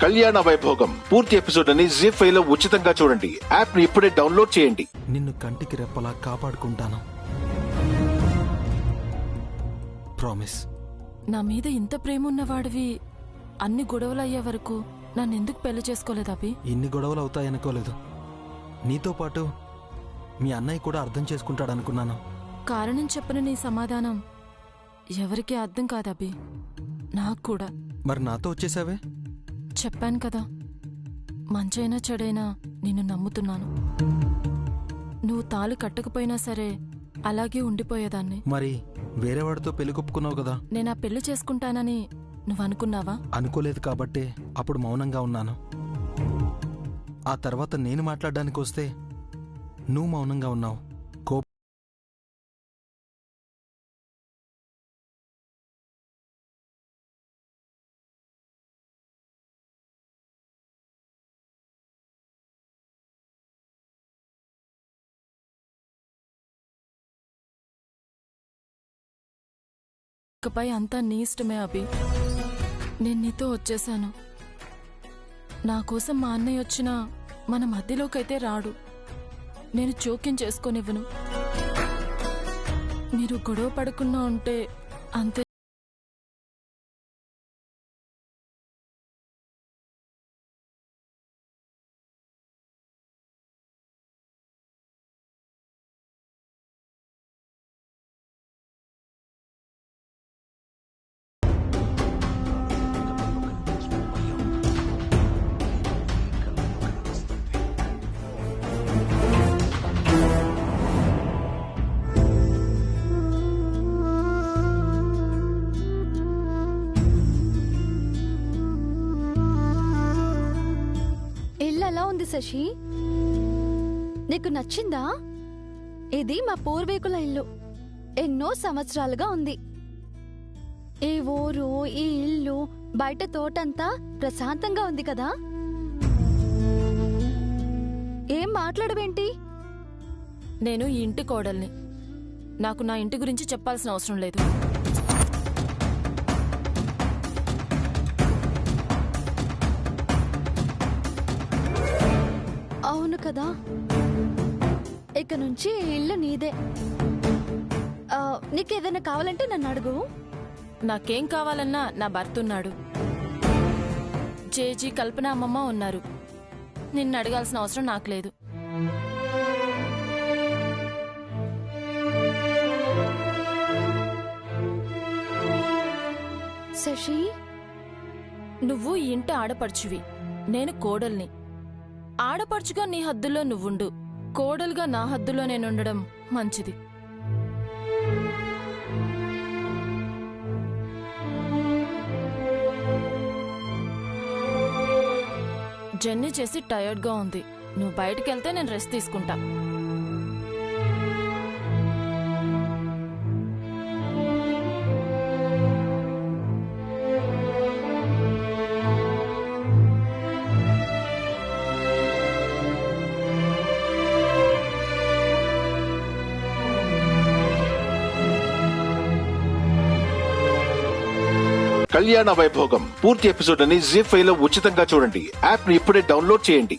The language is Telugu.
కళ్యాణ వైభోగం పూర్తి ఎపిసోడ్ అని Zee లో ఉచితంగా చూడండి. యాప్ ని ఇప్పుడే డౌన్లోడ్ చేయండి. నిన్ను కంటికి రెప్పలా కాపాడుకుంటాను. ప్రామిస్. నా మీద ఇంత ప్రేమ ఉన్నవాడివి అన్ని గొడవలు అయ్యే వరకు నన్నెందుకు పెళ్లి చేసుకోలేదు అభి? ఇన్ని గొడవలు అవుతాయనుకోలేదు. నీతో పాటు మీ అన్నయ్య కూడా అర్థం చేసుకుంటాడనుకున్నాను. కారణం చెప్పిన నీ సమాధానం ఎవరికీ అర్థం కాదభి, నాకు కూడా. మరి నాతో వచ్చేసావే? చెప్పాను కదా, మంచైనా చెడైనా నిన్ను నమ్ముతున్నాను. నువ్వు తాళి కట్టకపోయినా సరే అలాగే ఉండిపోయేదాన్ని. మరి వేరేవాడితో పెళ్లి కొప్పుకున్నావు కదా. నేనా పెళ్లి చేసుకుంటానని నువ్వనుకున్నావా? అనుకోలేదు కాబట్టే అప్పుడు మౌనంగా ఉన్నాను. ఆ తర్వాత నేను మాట్లాడడానికి వస్తే నువ్వు మౌనంగా ఉన్నావు. ఇకపై అంతా నీ ఇష్టమే అభి. నేను నీతో వచ్చేశాను. నా కోసం మా అన్నయ్య వచ్చినా మన మధ్యలోకైతే రాడు. నేను జోక్యం చేసుకోనివ్వను. మీరు గొడవ పడకుండా ఉంటే అంతే. ఎలా ఉంది శశి? నీకు నచ్చిందా? ఇది మా పూర్వీకుల ఇల్లు. ఎన్నో సంవత్సరాలుగా ఉంది. ఈ ఊరు, ఈ ఇల్లు, బయట తోటంతా ప్రశాంతంగా ఉంది కదా. ఏం మాట్లాడవేంటి? నేను ఈ ఇంటి కోడల్ని. నాకు నా ఇంటి గురించి చెప్పాల్సిన అవసరం లేదు. అవును కదా, ఇక నుంచి ఈ ఇల్లు నీదే. నీకేదైనా కావాలంటే నన్ను అడుగు. నాకేం కావాలన్నా నా భర్త ఉన్నాడు. జేజీ, కల్పన అమ్మమ్మ ఉన్నారు. నిన్ను అడగాల్సిన అవసరం నాకు లేదు. శశి, నువ్వు ఈ ఇంటి ఆడపడుచువి, నేను కోడల్ని. ఆడపడుచుగా నీ హద్దుల్లో నువ్వుండు, కోడలుగా నా హద్దులో నేనుండడం మంచిది. జర్నీ చేసి టైర్డ్గా ఉంది. నువ్వు బయటికెళ్తే నేను రెస్ట్ తీసుకుంటా. కళ్యాణ వైభోగం పూర్తి ఎపిసోడ్ అని Zee లో ఉచితంగా చూడండి. యాప్ ని ఇప్పుడే డౌన్లోడ్ చేయండి.